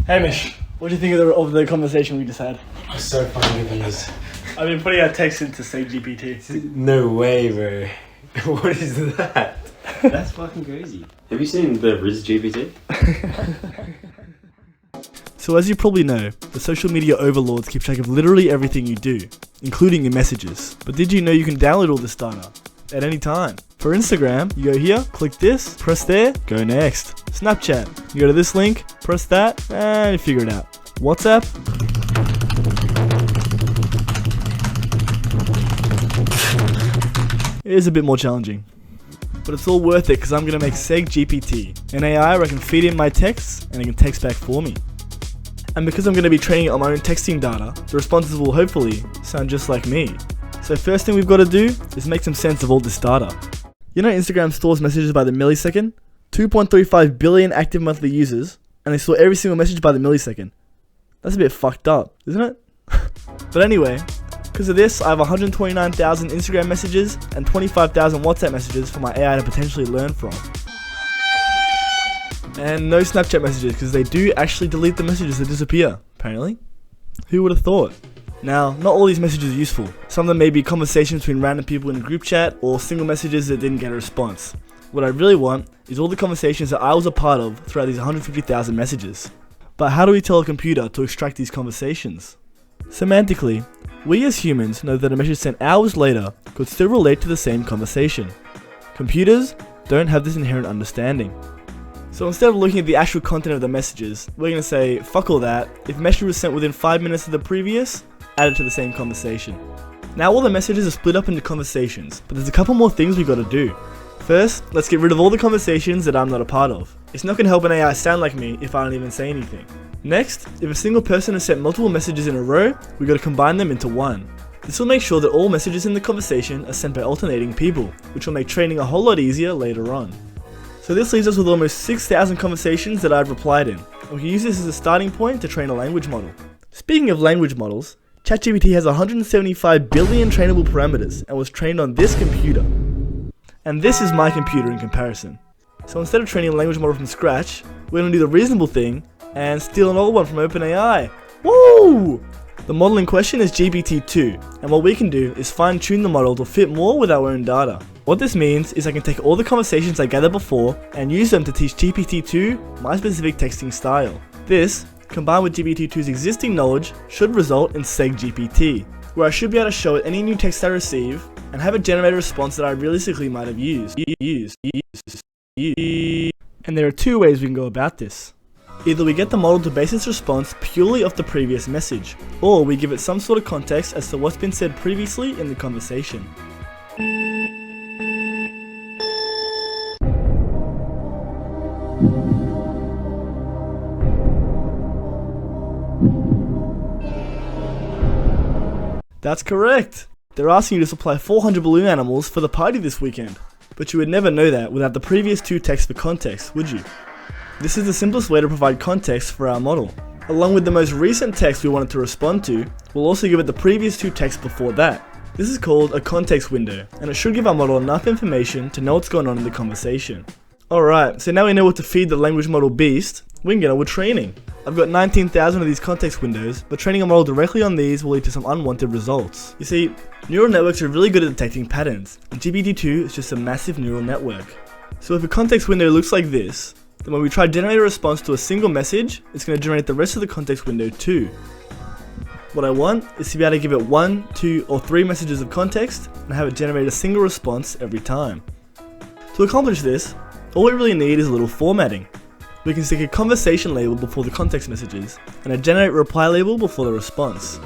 Hamish, what do you think of the conversation we just had? I'm so funny with these. I've been putting our text into Say GPT. No way, bro. What is that? That's fucking crazy. Have you seen the Riz GPT? So as you probably know, the social media overlords keep track of literally everything you do, including your messages. But did you know you can download all this data at any time? For Instagram, you go here, click this, press there, go next. Snapchat, you go to this link, press that, and you figure it out. WhatsApp, it is a bit more challenging. But it's all worth it because I'm going to make Seg GPT, an AI where I can feed in my texts and it can text back for me. And because I'm going to be training it on my own texting data, the responses will hopefully sound just like me. So first thing we've got to do is make some sense of all this data. You know Instagram stores messages by the millisecond? 2.35 billion active monthly users, and they store every single message by the millisecond. That's a bit fucked up, isn't it? But anyway, because of this, I have 129,000 Instagram messages and 25,000 WhatsApp messages for my AI to potentially learn from. And no Snapchat messages, because they do actually delete the messages that disappear, apparently. Who would have thought? Now, not all these messages are useful. Some of them may be conversations between random people in a group chat, or single messages that didn't get a response. What I really want is all the conversations that I was a part of throughout these 150,000 messages. But how do we tell a computer to extract these conversations? Semantically, we as humans know that a message sent hours later could still relate to the same conversation. Computers don't have this inherent understanding. So instead of looking at the actual content of the messages, we're going to say, fuck all that, if a message was sent within 5 minutes of the previous, add it to the same conversation. Now all the messages are split up into conversations, but there's a couple more things we got to do. First, let's get rid of all the conversations that I'm not a part of. It's not going to help an AI sound like me if I don't even say anything. Next, if a single person has sent multiple messages in a row, we got to combine them into one. This will make sure that all messages in the conversation are sent by alternating people, which will make training a whole lot easier later on. So this leaves us with almost 6,000 conversations that I've replied in, and we can use this as a starting point to train a language model. Speaking of language models, ChatGPT has 175 billion trainable parameters and was trained on this computer. And this is my computer in comparison. So instead of training a language model from scratch, we're going to do the reasonable thing and steal an old one from OpenAI. Woo! The model in question is GPT-2, and what we can do is fine-tune the model to fit more with our own data. What this means is I can take all the conversations I gathered before and use them to teach GPT-2 my specific texting style. This, combined with GPT-2's existing knowledge, should result in Seg GPT, where I should be able to show it any new text I receive and have it generate a response that I realistically might have used. And there are two ways we can go about this. Either we get the model to base its response purely off the previous message, or we give it some sort of context as to what's been said previously in the conversation. That's correct! They're asking you to supply 400 balloon animals for the party this weekend. But you would never know that without the previous two texts for context, would you? This is the simplest way to provide context for our model. Along with the most recent text we want it to respond to, we'll also give it the previous two texts before that. This is called a context window, and it should give our model enough information to know what's going on in the conversation. Alright, so now we know what to feed the language model beast, we can get on with training. I've got 19,000 of these context windows, but training a model directly on these will lead to some unwanted results. You see, neural networks are really good at detecting patterns, and GPT-2 is just a massive neural network. So if a context window looks like this, then when we try to generate a response to a single message, it's going to generate the rest of the context window too. What I want is to be able to give it 1, 2, or 3 messages of context, and have it generate a single response every time. To accomplish this, all we really need is a little formatting. We can stick a conversation label before the context messages, and a generate reply label before the response.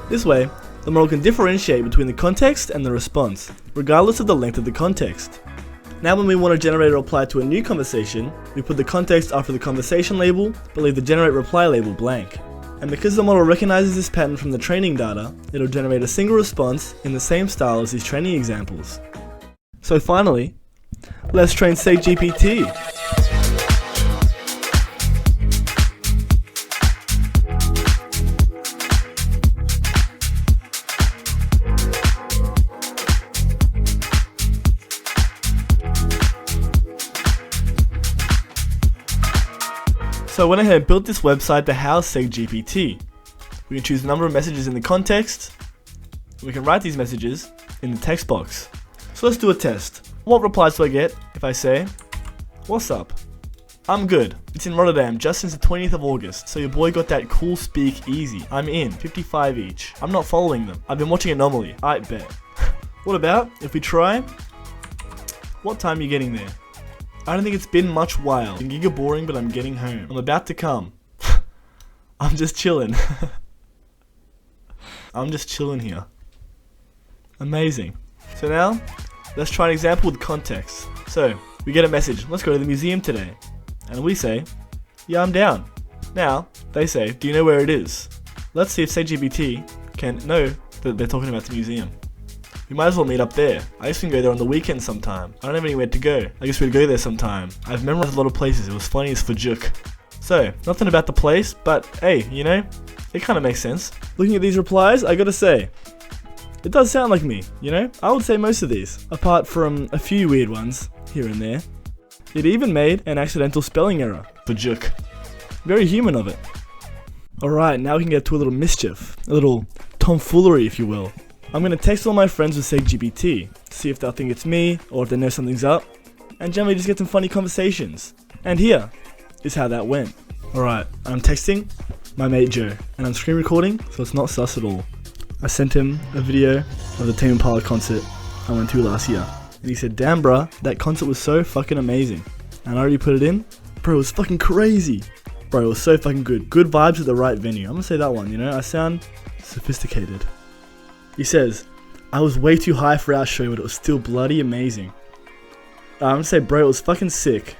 This way, the model can differentiate between the context and the response, regardless of the length of the context. Now when we want to generate a reply to a new conversation, we put the context after the conversation label, but leave the generate reply label blank. And because the model recognizes this pattern from the training data, it'll generate a single response in the same style as these training examples. So finally, let's train Seg GPT. So I went ahead and built this website to house SegGPT. We can choose the number of messages in the context. We can write these messages in the text box. So let's do a test. What replies do I get if I say, "What's up? I'm good. It's in Rotterdam just since the 20th of August, so your boy got that cool speak easy. I'm in, 55 each. I'm not following them. I've been watching Anomaly. I bet." What about if we try, "What time are you getting there? I don't think it's been much while. It's giga boring, but I'm getting home. I'm about to come. I'm just chilling." I'm just chilling here. Amazing. So now, let's try an example with context. So, we get a message, "Let's go to the museum today." And we say, "Yeah, I'm down." Now, they say, "Do you know where it is?" Let's see if SegGPT can know that they're talking about the museum. We might as well meet up there. I guess we can go there on the weekend sometime. I don't have anywhere to go. I guess we'd go there sometime. I've memorized a lot of places. It was funny as for juk. So, nothing about the place, but hey, you know, it kind of makes sense. Looking at these replies, I gotta say, it does sound like me, you know? I would say most of these, apart from a few weird ones here and there. It even made an accidental spelling error for juk. Very human of it. Alright, now we can get to a little mischief, a little tomfoolery if you will. I'm gonna text all my friends with SegGPT, see if they'll think it's me or if they know something's up, and generally just get some funny conversations. And here is how that went. Alright, I'm texting my mate Joe, and I'm screen recording, so it's not sus at all. I sent him a video of the Tame Impala concert I went to last year. And he said, "Damn bruh, that concert was so fucking amazing." And I already put it in. Bro, it was fucking crazy. Bro, it was so fucking good. Good vibes at the right venue. I'm gonna say that one, you know? I sound sophisticated. He says, "I was way too high for our show, but it was still bloody amazing." I'm gonna say, bro, it was fucking sick.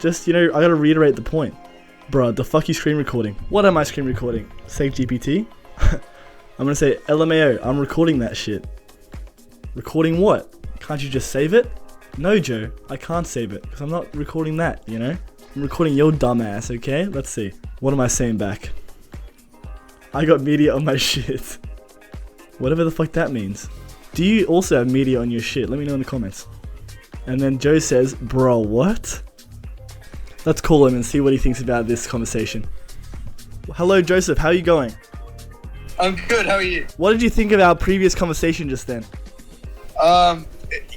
Just, you know, I gotta reiterate the point. Bro, the fuck you screen recording? What am I screen recording? SegGPT? I'm gonna say, LMAO, I'm recording that shit. Recording what? Can't you just save it? No, Joe, I can't save it, because I'm not recording that, you know? I'm recording your dumb ass, okay? Let's see. What am I saying back? I got media on my shit. Whatever the fuck that means. Do you also have media on your shit? Let me know in the comments. And then Joe says, "Bro, what?" Let's call him and see what he thinks about this conversation. Hello, Joseph, how are you going? I'm good, how are you? What did you think of our previous conversation just then?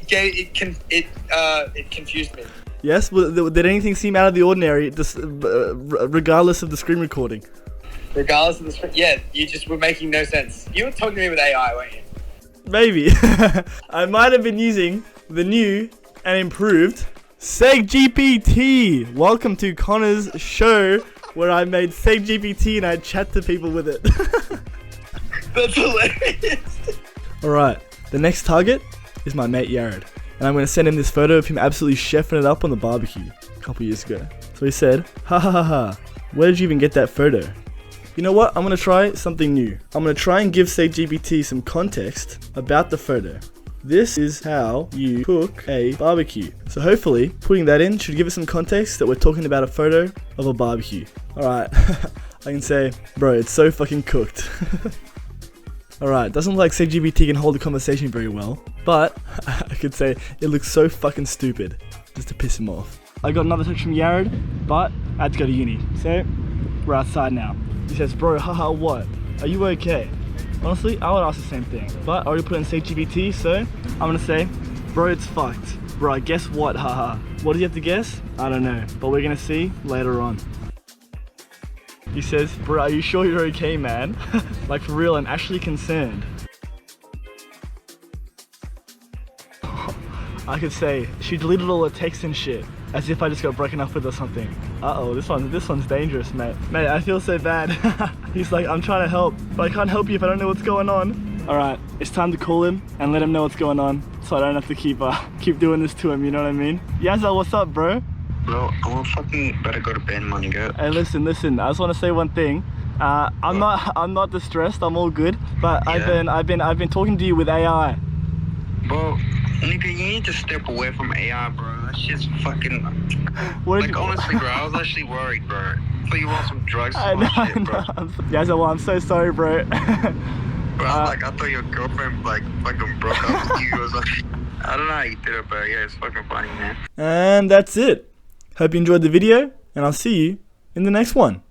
It confused me. Yes? Did anything seem out of the ordinary, regardless of the screen recording? Regardless of the screen, yeah, you just were making no sense. You were talking to me with AI, weren't you? Maybe. I might have been using the new and improved SegGPT. Welcome to Connor's show, where I made SegGPT and I chat to people with it. That's hilarious. Alright, the next target is my mate Yared. And I'm going to send him this photo of him absolutely chefing it up on the barbecue a couple years ago. So he said, "Ha ha ha ha, where did you even get that photo?" You know what? I'm going to try something new. I'm going to try and give SegGPT some context about the photo. This is how you cook a barbecue. So hopefully, putting that in should give it some context that we're talking about a photo of a barbecue. Alright, I can say, bro, it's so fucking cooked. Alright, doesn't look like SegGPT can hold a conversation very well, but I could say it looks so fucking stupid, just to piss him off. I got another text from Yared, but I had to go to uni, so we're outside now. He says, "Bro, haha, what? Are you okay?" Honestly, I would ask the same thing, but I already put in SegGPT, so I'm gonna say, "Bro, it's fucked. Bro, guess what, haha." What do you have to guess? I don't know, but we're gonna see later on. He says, "Bro, are you sure you're okay, man?" Like for real, I'm actually concerned. I could say, "She deleted all the texts and shit, as if I just got broken up with or something." Uh-oh, this one's dangerous, mate. Mate, I feel so bad. He's like, "I'm trying to help, but I can't help you if I don't know what's going on." Alright, it's time to call him and let him know what's going on, so I don't have to keep doing this to him, you know what I mean? Yazza, what's up, bro? Bro, I'm fucking better go to bed, man, go. Hey, listen, I just want to say one thing. I'm not distressed, I'm all good, but yeah. I've been talking to you with AI. Bro, nigga, you need to step away from AI, bro. That shit's fucking... honestly, bro, I was actually worried, bro. I thought you want some drugs or some shit, bro. Yeah, well, I'm so sorry, bro. Bro, I thought your girlfriend, fucking broke up with you. I was like... I don't know how you did it, but yeah, it's fucking funny, man. And that's it. Hope you enjoyed the video, and I'll see you in the next one.